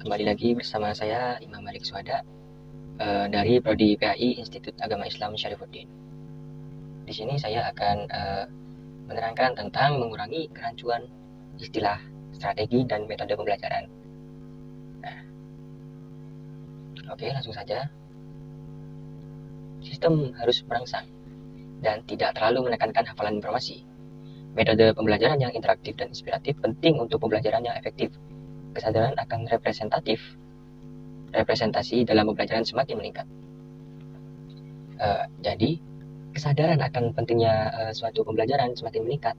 Kembali lagi bersama saya Imam Malik Suhada dari Prodi PAI Institut Agama Islam Syarifuddin. Di sini saya akan menerangkan tentang mengurangi kerancuan istilah, strategi, dan metode pembelajaran. Nah, oke, langsung saja. Sistem harus merangsang dan tidak terlalu menekankan hafalan informasi. Metode pembelajaran yang interaktif dan inspiratif penting untuk pembelajaran yang efektif. Kesadaran akan representasi dalam pembelajaran semakin meningkat. Jadi, kesadaran akan pentingnya suatu pembelajaran semakin meningkat.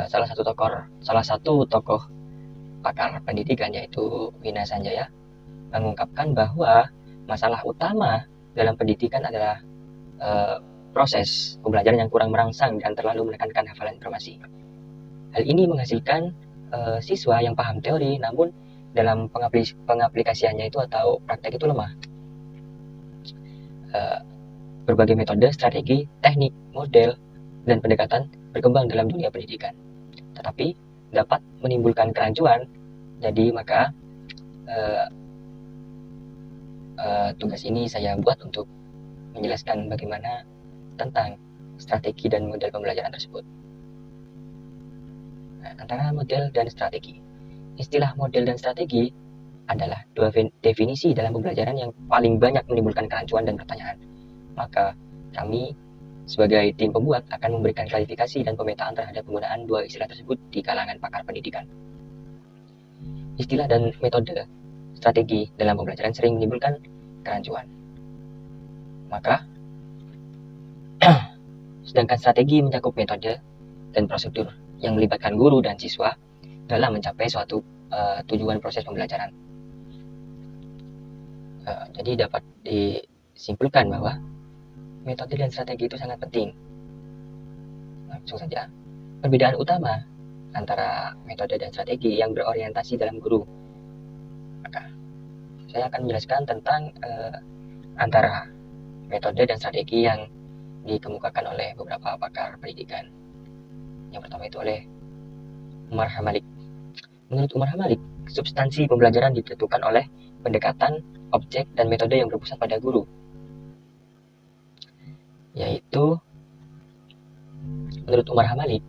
Salah satu tokoh pakar pendidikan yaitu Wina Sanjaya mengungkapkan bahwa masalah utama dalam pendidikan adalah proses pembelajaran yang kurang merangsang dan terlalu menekankan hafalan informasi. Hal ini menghasilkan siswa yang paham teori namun dalam pengaplikasiannya itu atau praktek itu lemah. Berbagai metode, strategi, teknik, model, dan pendekatan berkembang dalam dunia pendidikan, tetapi dapat menimbulkan kerancuan. Jadi maka tugas ini saya buat untuk menjelaskan bagaimana tentang strategi dan model pembelajaran tersebut. Nah, antara model dan strategi. Istilah model dan strategi adalah dua definisi dalam pembelajaran yang paling banyak menimbulkan kerancuan dan pertanyaan. Maka kami sebagai tim pembuat akan memberikan klarifikasi dan pemetaan terhadap penggunaan dua istilah tersebut di kalangan pakar pendidikan. Istilah dan metode strategi dalam pembelajaran sering menimbulkan kerancuan. Maka, sedangkan strategi mencakup metode dan prosedur yang melibatkan guru dan siswa dalam mencapai suatu tujuan proses pembelajaran. Jadi dapat disimpulkan bahwa metode dan strategi itu sangat penting. Langsung saja, perbedaan utama antara metode dan strategi yang berorientasi dalam guru. Maka saya akan menjelaskan tentang antara metode dan strategi yang dikemukakan oleh beberapa pakar pendidikan. Yang pertama itu oleh Umar Hamalik. Menurut Umar Hamalik, substansi pembelajaran ditentukan oleh pendekatan, objek, dan metode yang berpusat pada guru. Yaitu, menurut Umar Hamalik,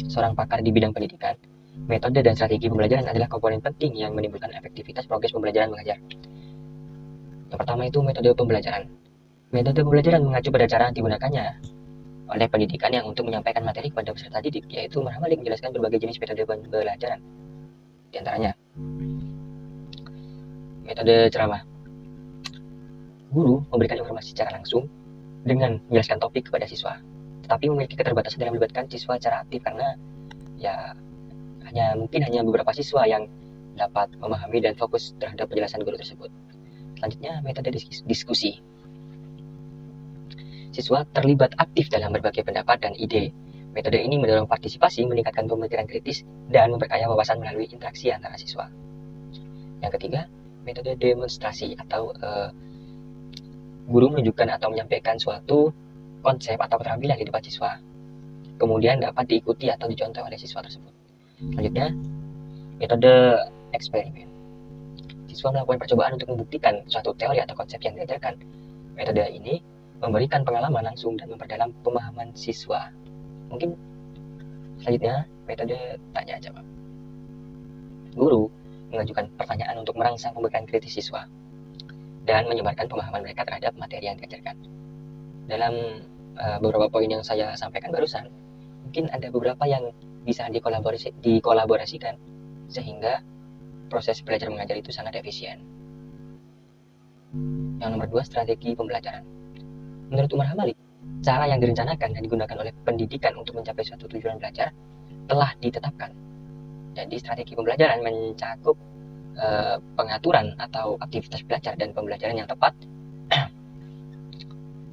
seorang pakar di bidang pendidikan, metode dan strategi pembelajaran adalah komponen penting yang menimbulkan efektivitas progres pembelajaran mengajar. Yang pertama itu metode pembelajaran. Metode pembelajaran mengacu pada cara digunakannya oleh pendidikan yang untuk menyampaikan materi kepada peserta didik, yaitu Umar Hamalik menjelaskan berbagai jenis metode pembelajaran. Di antaranya, metode ceramah. Guru memberikan informasi secara langsung dengan menjelaskan topik kepada siswa, tetapi memiliki keterbatasan dalam melibatkan siswa secara aktif karena ya hanya beberapa siswa yang dapat memahami dan fokus terhadap penjelasan guru tersebut. Selanjutnya, metode diskusi. Siswa terlibat aktif dalam berbagai pendapat dan ide. Metode ini mendorong partisipasi, meningkatkan pemikiran kritis, dan memperkaya wawasan melalui interaksi antara siswa. Yang ketiga, metode demonstrasi atau guru menunjukkan atau menyampaikan suatu konsep atau keterampilan di depan siswa. Kemudian dapat diikuti atau dicontoh oleh siswa tersebut. Selanjutnya, metode eksperimen. Siswa melakukan percobaan untuk membuktikan suatu teori atau konsep yang diajarkan. Metode ini memberikan pengalaman langsung dan memperdalam pemahaman siswa. Mungkin selanjutnya, metode tanya jawab. Guru mengajukan pertanyaan untuk merangsang pemikiran kritis siswa dan menyebarkan pemahaman mereka terhadap materi yang diajarkan. Dalam beberapa poin yang saya sampaikan barusan, mungkin ada beberapa yang bisa dikolaborasikan sehingga proses belajar mengajar itu sangat efisien. Yang nomor 2, strategi pembelajaran. Menurut Umar Hamalik, cara yang direncanakan dan digunakan oleh pendidikan untuk mencapai suatu tujuan belajar telah ditetapkan. Jadi strategi pembelajaran mencakup pengaturan atau aktivitas belajar dan pembelajaran yang tepat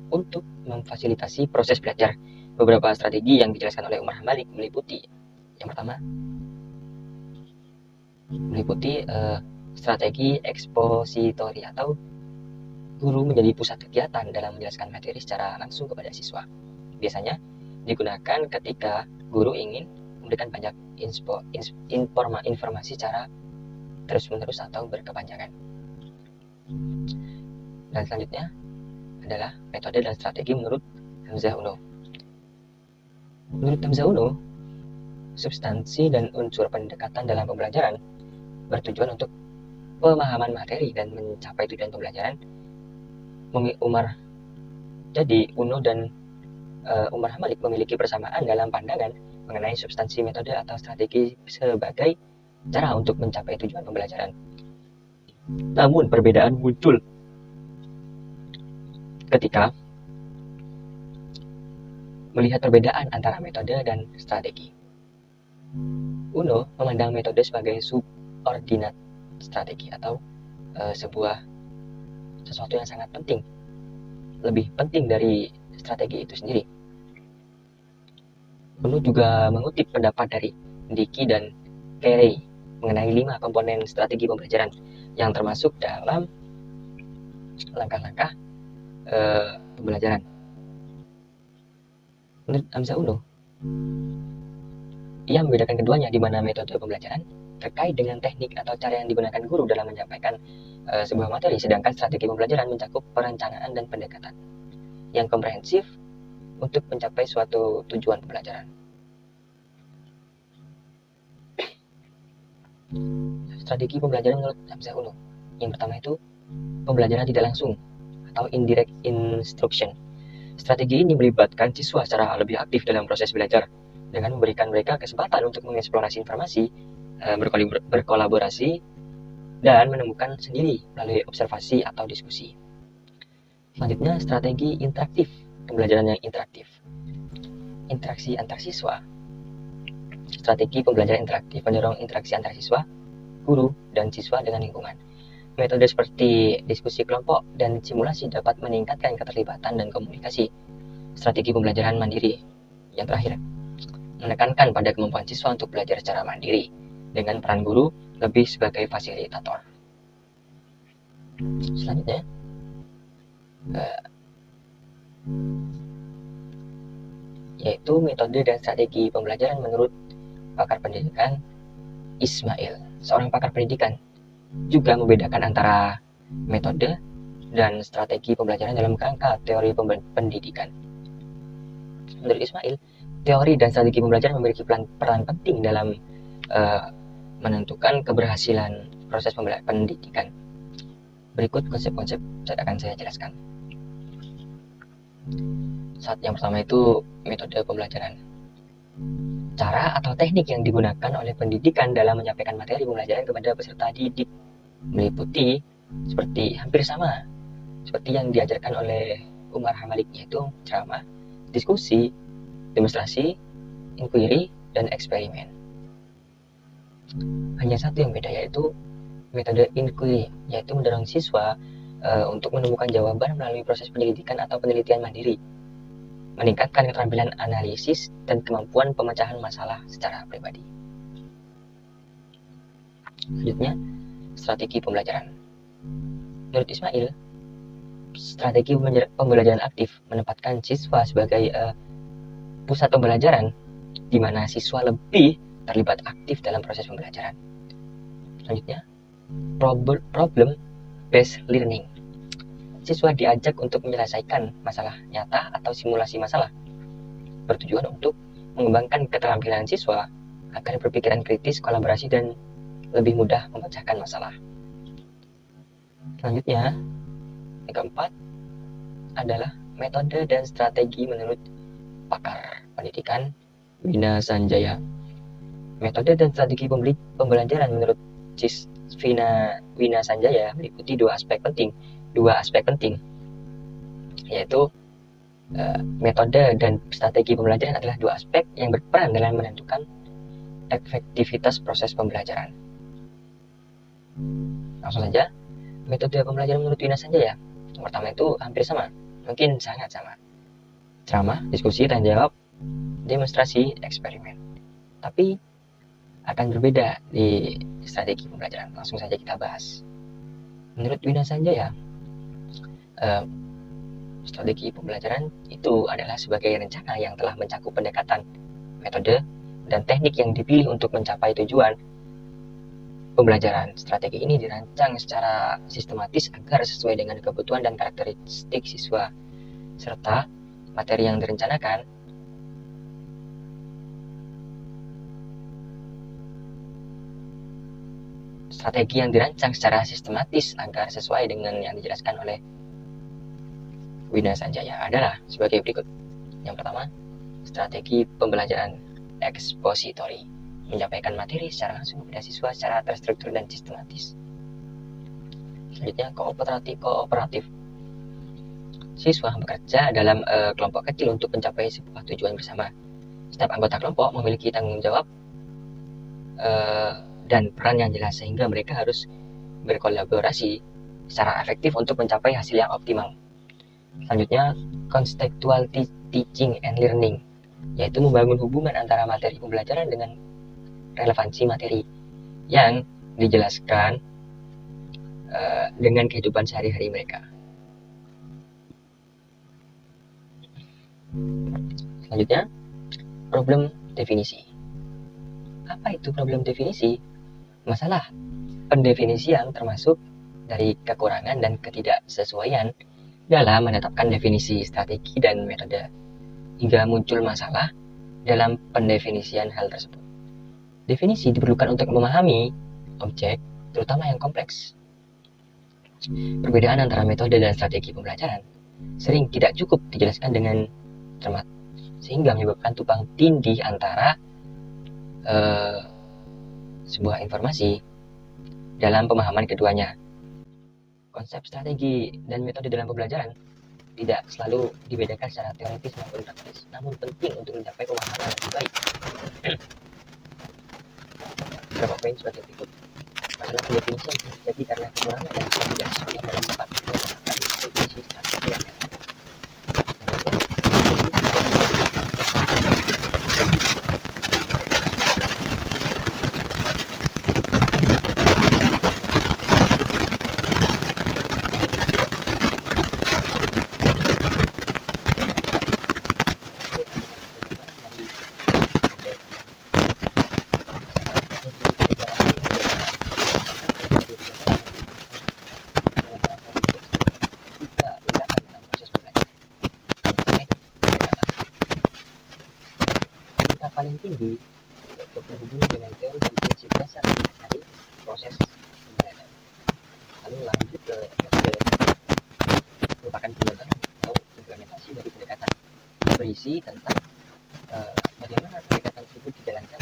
untuk memfasilitasi proses belajar. Beberapa strategi yang dijelaskan oleh Umar Hamalik meliputi, yang pertama, strategi ekspositori atau guru menjadi pusat kegiatan dalam menjelaskan materi secara langsung kepada siswa. Biasanya, digunakan ketika guru ingin memberikan banyak informasi secara terus-menerus atau berkepanjangan. Dan selanjutnya adalah metode dan strategi menurut Hamzah Uno. Menurut Hamzah Uno, substansi dan unsur pendekatan dalam pembelajaran bertujuan untuk pemahaman materi dan mencapai tujuan pembelajaran. Uno dan Umar Hamalik memiliki persamaan dalam pandangan mengenai substansi, metode, atau strategi sebagai cara untuk mencapai tujuan pembelajaran. Namun perbedaan muncul ketika melihat perbedaan antara metode dan strategi. Uno memandang metode sebagai subordinat strategi atau sesuatu yang sangat penting, lebih penting dari strategi itu sendiri. Uno juga mengutip pendapat dari Dickey dan Carey mengenai 5 komponen strategi pembelajaran yang termasuk dalam langkah-langkah pembelajaran. Menurut Hamzah Uno, ia membedakan keduanya, di mana metode pembelajaran terkait dengan teknik atau cara yang digunakan guru dalam menyampaikan sebuah materi, sedangkan strategi pembelajaran mencakup perencanaan dan pendekatan yang komprehensif untuk mencapai suatu tujuan pembelajaran. Strategi pembelajaran menurut Hamzah Uno, yang pertama itu pembelajaran tidak langsung atau indirect instruction. Strategi ini melibatkan siswa secara lebih aktif dalam proses belajar dengan memberikan mereka kesempatan untuk mengeksplorasi informasi, berkolaborasi, dan menemukan sendiri melalui observasi atau diskusi. Selanjutnya, strategi interaktif, pembelajaran yang interaktif. Interaksi antar siswa. Strategi pembelajaran interaktif mendorong interaksi antar siswa, guru, dan siswa dengan lingkungan. Metode seperti diskusi kelompok dan simulasi dapat meningkatkan keterlibatan dan komunikasi. Strategi pembelajaran mandiri. Yang terakhir, menekankan pada kemampuan siswa untuk belajar secara mandiri dengan peran guru lebih sebagai fasilitator. Selanjutnya, yaitu metode dan strategi pembelajaran menurut pakar pendidikan Ismail. Seorang pakar pendidikan juga membedakan antara metode dan strategi pembelajaran dalam kerangka teori pendidikan. Menurut Ismail, teori dan strategi pembelajaran memiliki peran penting dalam menentukan keberhasilan proses pendidikan. Berikut konsep-konsep akan saya jelaskan. Yang pertama itu metode pembelajaran. Cara atau teknik yang digunakan oleh pendidikan dalam menyampaikan materi pembelajaran kepada peserta didik meliputi hampir sama seperti yang diajarkan oleh Umar Hamalik, yaitu ceramah, diskusi, demonstrasi, inquiry, dan eksperimen. Hanya satu yang beda, yaitu metode inquiry, yaitu mendorong siswa untuk menemukan jawaban melalui proses penyelidikan atau penelitian mandiri, meningkatkan keterampilan analisis dan kemampuan pemecahan masalah secara pribadi. Selanjutnya, strategi pembelajaran. Menurut Ismail, strategi pembelajaran aktif menempatkan siswa sebagai pusat pembelajaran, di mana siswa lebih terlibat aktif dalam proses pembelajaran. Selanjutnya, problem based learning. Siswa diajak untuk menyelesaikan masalah nyata atau simulasi masalah, bertujuan untuk mengembangkan keterampilan siswa agar berpikiran kritis, kolaborasi, dan lebih mudah memecahkan masalah. Selanjutnya, yang keempat adalah metode dan strategi menurut pakar pendidikan Wina Sanjaya. Metode dan strategi pembelajaran menurut Wina Sanjaya meliputi dua aspek penting, yaitu metode dan strategi pembelajaran adalah dua aspek yang berperan dalam menentukan efektivitas proses pembelajaran. Langsung saja, metode pembelajaran menurut Wina Sanjaya. Yang pertama itu hampir sama, mungkin sangat sama. Ceramah, diskusi, tanya jawab, demonstrasi, eksperimen. Tapi akan berbeda di strategi pembelajaran. Langsung saja kita bahas. Menurut Wina Sanjaya, Strategi pembelajaran itu adalah sebagai rencana yang telah mencakup pendekatan, metode, dan teknik yang dipilih untuk mencapai tujuan pembelajaran. Strategi ini dirancang secara sistematis agar sesuai dengan kebutuhan dan karakteristik siswa, serta materi yang direncanakan strategi yang dirancang secara sistematis agar sesuai dengan yang dijelaskan oleh Wina Sanjaya adalah sebagai berikut. Yang pertama, strategi pembelajaran ekspositori, menyampaikan materi secara langsung kepada siswa secara terstruktur dan sistematis. Selanjutnya, kooperatif. Siswa bekerja dalam kelompok kecil untuk mencapai sebuah tujuan bersama. Setiap anggota kelompok memiliki tanggung jawab dan peran yang jelas, sehingga mereka harus berkolaborasi secara efektif untuk mencapai hasil yang optimal. Selanjutnya, contextual teaching and learning, yaitu membangun hubungan antara materi pembelajaran dengan relevansi materi yang dijelaskan dengan kehidupan sehari-hari mereka. Selanjutnya, problem definisi. Apa itu problem definisi? Masalah pendefinisian termasuk dari kekurangan dan ketidaksesuaian dalam menetapkan definisi, strategi, dan metode, hingga muncul masalah dalam pendefinisian hal tersebut. Definisi diperlukan untuk memahami objek, terutama yang kompleks. Perbedaan antara metode dan strategi pembelajaran sering tidak cukup dijelaskan dengan cermat, sehingga menyebabkan tumpang tindih antara sebuah informasi dalam pemahaman keduanya. Konsep strategi dan metode dalam pembelajaran tidak selalu dibedakan secara teoritis maupun praktis, namun penting untuk mencapai pemahaman yang lebih baik. Beberapa poin sebagai berikut. Masalah pendefinisian terjadi karena kekurangan dan ketidaksesuaian dalam tepat menggunakan definisi strategi dan metode. Paling tinggi berhubungan dengan teori dan prinsip dasar dari proses pembelajaran. Lalu lanjut ke metode, merupakan pengembangan atau implementasi dari pendekatan, berisi tentang bagaimana pendekatan tersebut dijalankan